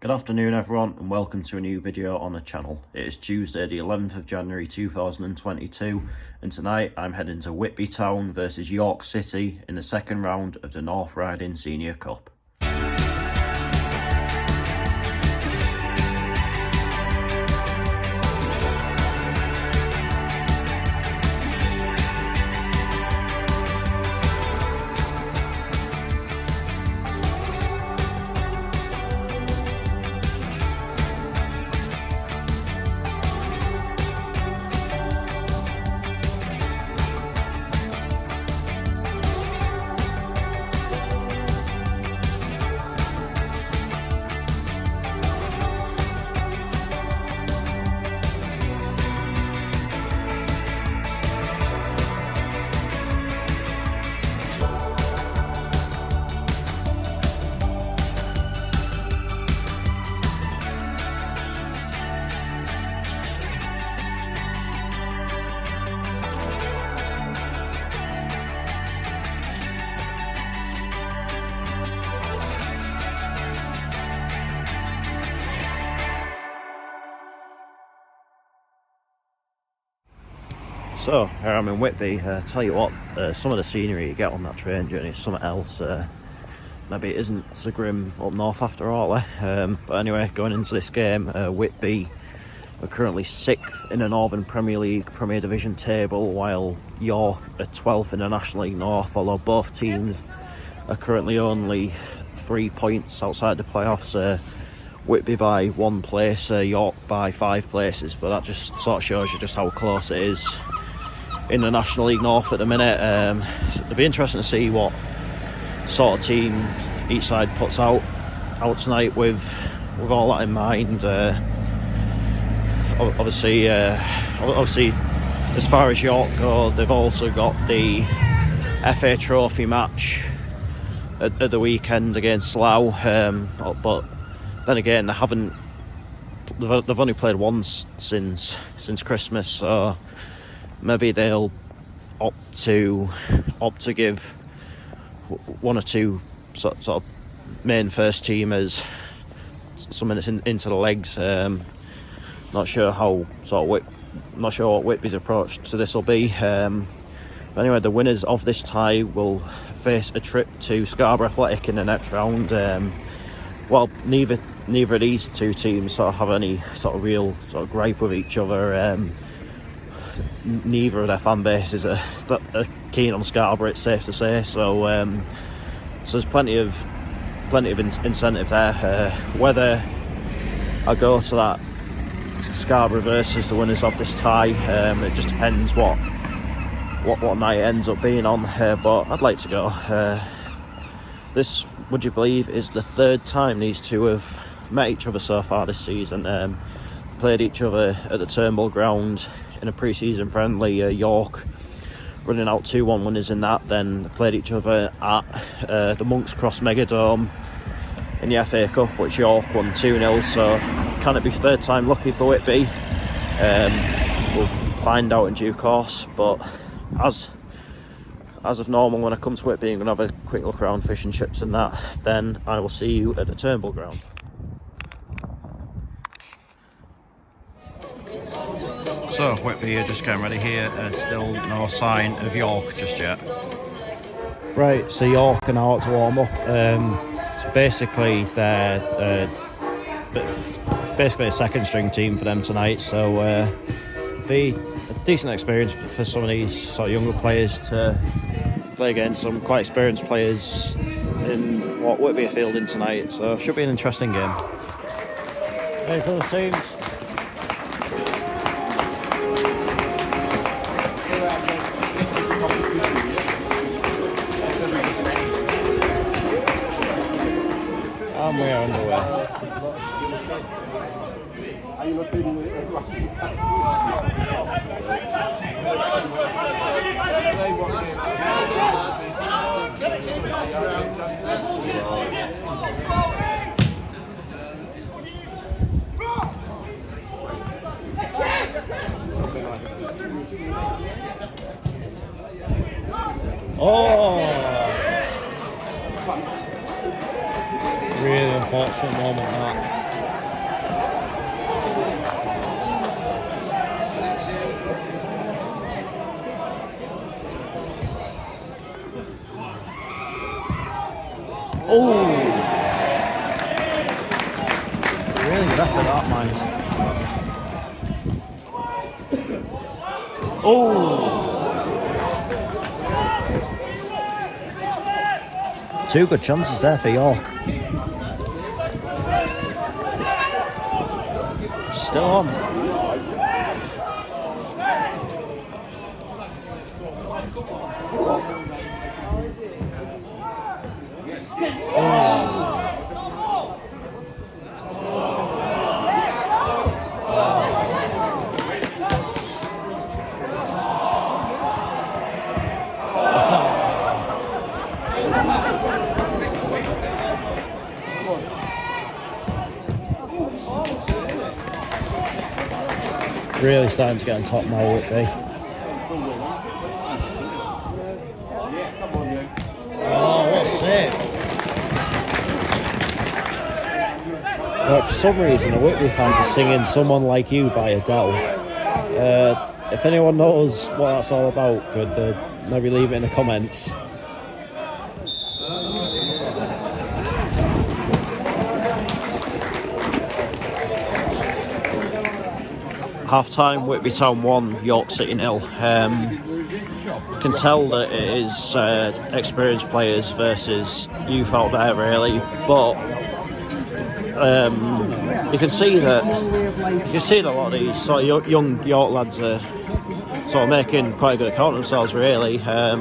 Good afternoon everyone and welcome to a new video on the channel. It is Tuesday the 11th of January 2022 and tonight I'm heading to Whitby Town versus York City in the second round of the North Riding Senior Cup. So here I'm in Whitby. Tell you what, some of the scenery you get on that train journey is something else. Maybe it isn't so grim up north after all. But anyway, going into this game, Whitby are currently 6th in the Northern Premier League Premier Division table, while York are 12th in the National League North, although both teams are currently only 3 points outside the playoffs. Whitby by 1 place, York by 5 places, but that just sort of shows you just how close it is in the National League North at the minute. So it'll be interesting to see what sort of team each side puts out tonight with all that in mind. Obviously, as far as York go, they've also got the FA Trophy match at the weekend against Slough, but then again they've only played once since Christmas, so maybe they'll opt to give one or two sort of main first teamers some minutes into the legs. Not sure what Whitby's approach to this will be. But anyway, the winners of this tie will face a trip to Scarborough Athletic in the next round. Well, neither of these two teams sort of have any sort of real sort of gripe with each other. Neither of their fan bases are keen on Scarborough, it's safe to say. So there's plenty of incentive there. Whether I go to that Scarborough versus the winners of this tie, it just depends what night it ends up being on. But I'd like to go. This, would you believe, is the 3rd time these two have met each other so far this season. Played each other at the Turnbull ground in a pre-season friendly. York running out 2-1 winners in that. Then they played each other at the Monks Cross Megadome in the FA Cup, which York won 2-0. So can it be 3rd time lucky for Whitby? We'll find out in due course. But as of normal, when I come to Whitby, I'm going to have a quick look around fish and chips and that. Then I will see you at the Turnbull ground. So Whitby are just getting ready here. Still no sign of York just yet. Right, so York are now out to warm up. So basically they're basically a second string team for them tonight. So be a decent experience for some of these sort of younger players to play against some quite experienced players in what Whitby are fielding tonight. So should be an interesting game. Ready for the teams. And we are underway. Oh! Really unfortunate moment that. Oh! Really good effort that, mind. Oh! Two good chances there for York. Still on. Really starting to get on top now, Whitby. Oh, what a save! But for some reason, the Whitby fans are singing "Someone Like You" by Adele. If anyone knows what that's all about, could maybe leave it in the comments. Half-time, Whitby Town 1, York City 0. Can tell that it is experienced players versus youth out there, really. But you can see that a lot of these sort of young York lads are sort of making quite a good account of themselves, really. I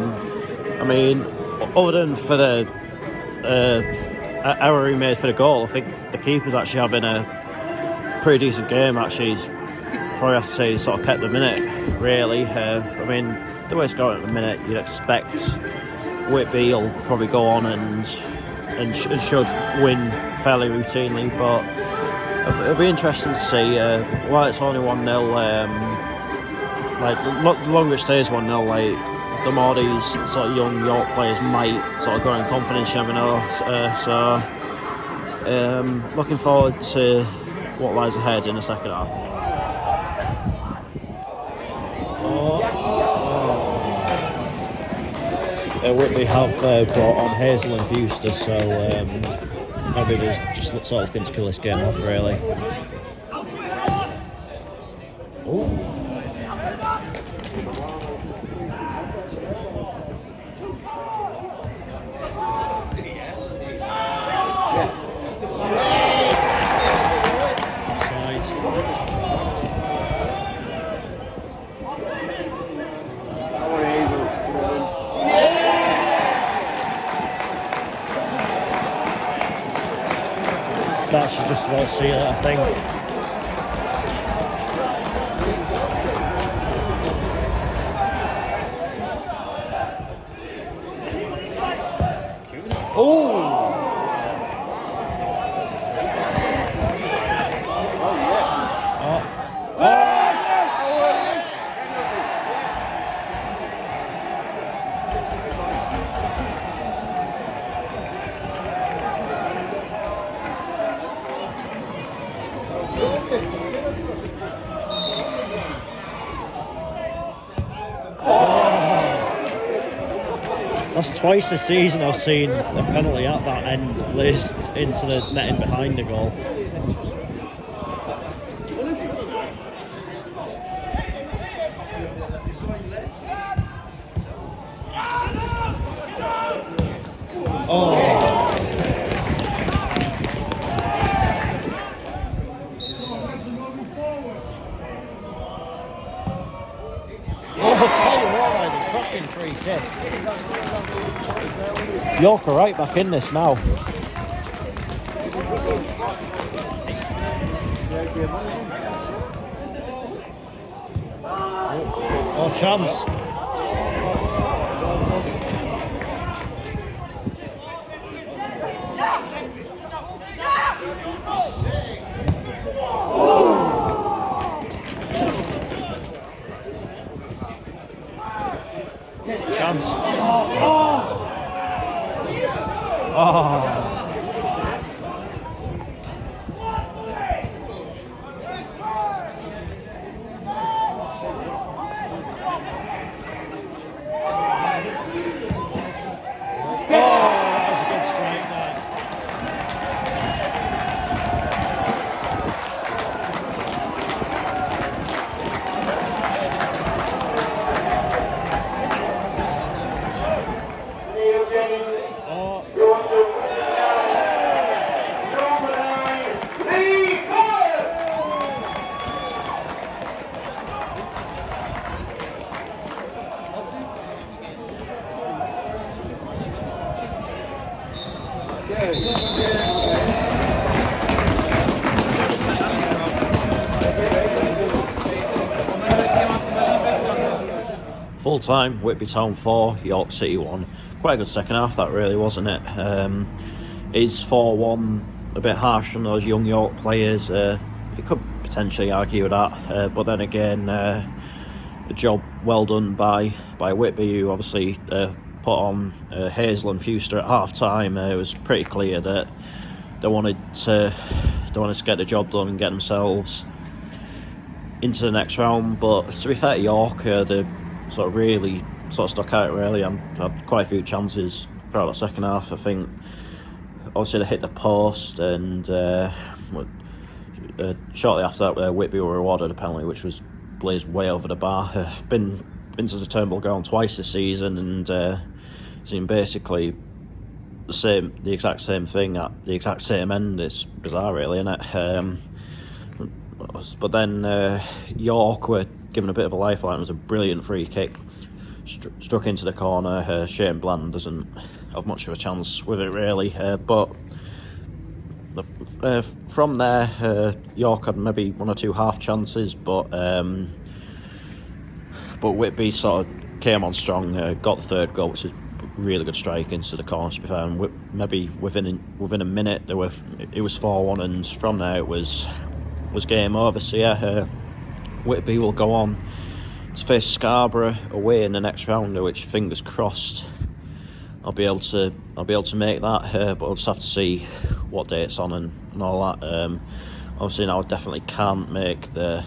mean, other than for the error he made for the goal, I think the keeper's actually having a pretty decent game. Actually, he's probably have to say he's sort of kept the minute, really. I mean, the way it's going at the minute, you'd expect Whitby will probably go on and should win fairly routinely, but it'll be interesting to see. While it's only 1-0, the longer it stays 1-0, the more these sort of young York players might sort of grow in confidence, you never know. Looking forward to what lies ahead in the second half. Whitby have brought on Hazel and Fuster, so maybe there's just sort of looking to kill this game off, really. Ooh. That should just about seal it, I think. Oh! That's twice this season I've seen a penalty at that end placed into the netting behind the goal. Free kick. York are right back in this now. Oh, chance. Chance. full time, Whitby Town 4, York City 1. Quite a good second half, that really, wasn't it? Is 4-1 a bit harsh on those young York players? You could potentially argue that, but then again, a job well done by Whitby, who obviously put on Hazel and Fuster at half time. It was pretty clear that they wanted to get the job done and get themselves into the next round. But to be fair to York, they sort of stuck out really, and had quite a few chances throughout the second half. I think obviously they hit the post, and shortly after that, Whitby were awarded a penalty, which was blazed way over the bar. Been to the Turnbull ground twice this season, and seen basically the exact same thing at the exact same end. It's bizarre, really, isn't it? But then York were given a bit of a lifeline. It was a brilliant free kick, struck into the corner. Shane Bland doesn't have much of a chance with it, really. But from there, York had maybe one or two half chances, but Whitby sort of came on strong, got the third goal, which is really good strike into the corner, to be fair. And maybe within a minute, it was 4-1, and from there it was game over. So yeah, Whitby will go on to face Scarborough away in the next round, which, fingers crossed, I'll be able to make that. But I'll just have to see what day it's on and all that. Obviously now I definitely can't make the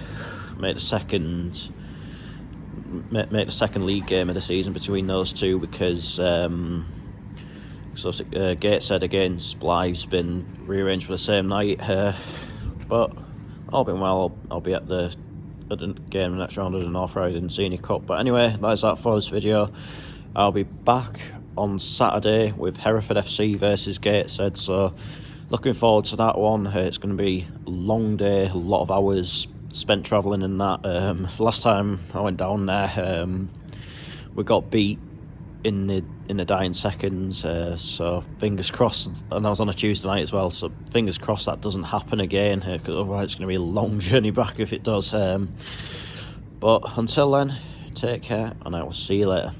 second league game of the season between those two, because Gateshead against Blythe's been rearranged for the same night. But all being well, I'll be at the game next round of the North Riding Senior Cup. But anyway, that's that for this video. I'll be back on Saturday with Hereford FC versus Gateshead, so looking forward to that one. It's going to be a long day, a lot of hours spent travelling in that. Last time I went down there, we got beat in the dying seconds, so fingers crossed. And that was on a Tuesday night as well, so fingers crossed that doesn't happen again, because otherwise it's going to be a long journey back if it does. But until then, take care, and I will see you later.